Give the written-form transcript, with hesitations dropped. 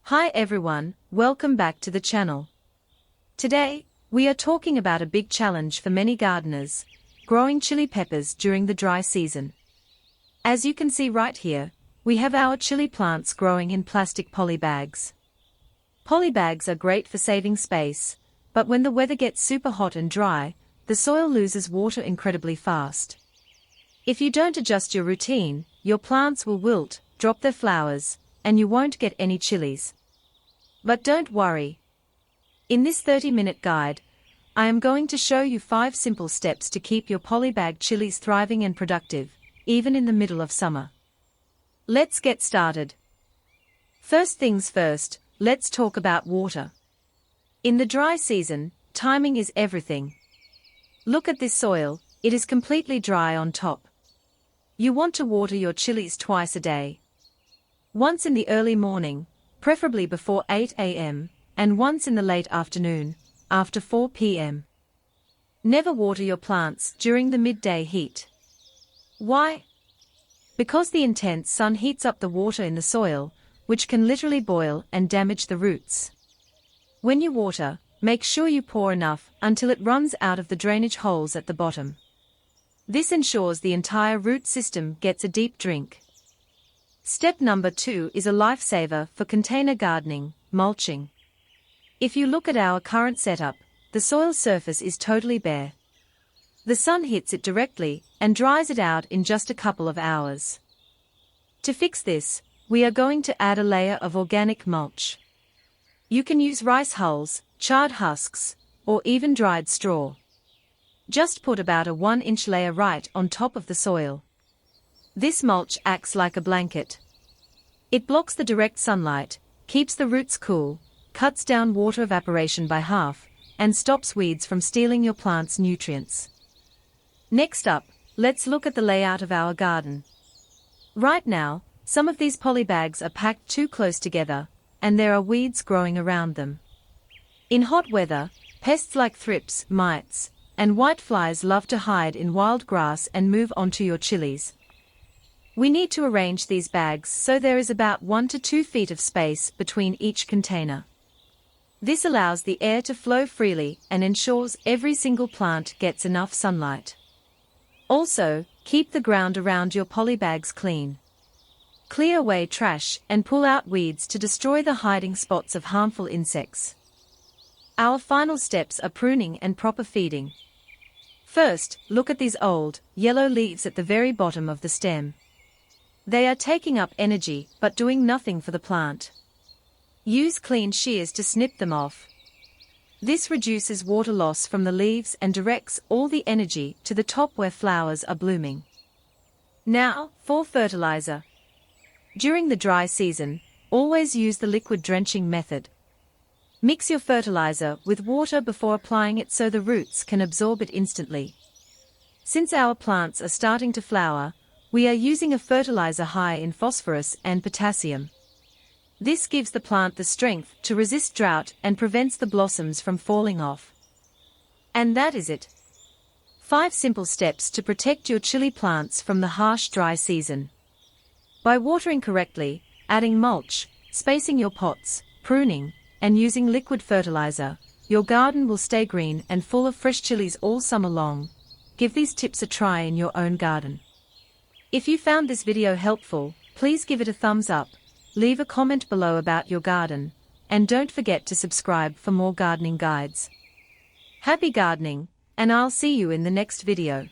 Hi everyone, welcome back to the channel. Today, we are talking about a big challenge for many gardeners, growing chili peppers during the dry season. As you can see right here, we have our chili plants growing in plastic poly bags. Poly bags are great for saving space, but when the weather gets super hot and dry, the soil loses water incredibly fast. If you don't adjust your routine, your plants will wilt, drop their flowers, and you won't get any chilies. But don't worry. In this 30-minute guide, I am going to show you 5 simple steps to keep your polybag chilies thriving and productive, even in the middle of summer. Let's get started. First things first, let's talk about water. In the dry season, timing is everything. Look at this soil, it is completely dry on top. You want to water your chilies twice a day. Once in the early morning, preferably before 8 a.m., and once in the late afternoon, after 4 p.m. Never water your plants during the midday heat. Why? Because the intense sun heats up the water in the soil, which can literally boil and damage the roots. When you water, make sure you pour enough until it runs out of the drainage holes at the bottom. This ensures the entire root system gets a deep drink. Step number 2 is a lifesaver for container gardening, mulching. If you look at our current setup, the soil surface is totally bare. The sun hits it directly and dries it out in just a couple of hours. To fix this, we are going to add a layer of organic mulch. You can use rice hulls, charred husks, or even dried straw. Just put about a 1-inch layer right on top of the soil. This mulch acts like a blanket. It blocks the direct sunlight, keeps the roots cool, cuts down water evaporation by half, and stops weeds from stealing your plant's nutrients. Next up, let's look at the layout of our garden. Right now, some of these polybags are packed too close together, and there are weeds growing around them. In hot weather, pests like thrips, mites, and whiteflies love to hide in wild grass and move onto your chilies. We need to arrange these bags so there is about 1 to 2 feet of space between each container. This allows the air to flow freely and ensures every single plant gets enough sunlight. Also, keep the ground around your polybags clean. Clear away trash and pull out weeds to destroy the hiding spots of harmful insects. Our final steps are pruning and proper feeding. First, look at these old, yellow leaves at the very bottom of the stem. They are taking up energy but doing nothing for the plant. Use clean shears to snip them off. This reduces water loss from the leaves and directs all the energy to the top where flowers are blooming. Now, for fertilizer. During the dry season, always use the liquid drenching method. Mix your fertilizer with water before applying it so the roots can absorb it instantly. Since our plants are starting to flower, we are using a fertilizer high in phosphorus and potassium. This gives the plant the strength to resist drought and prevents the blossoms from falling off. And that is it. 5 simple steps to protect your chili plants from the harsh dry season. By watering correctly, adding mulch, spacing your pots, pruning, and using liquid fertilizer, your garden will stay green and full of fresh chilies all summer long. Give these tips a try in your own garden. If you found this video helpful, please give it a thumbs up, leave a comment below about your garden, and don't forget to subscribe for more gardening guides. Happy gardening, and I'll see you in the next video.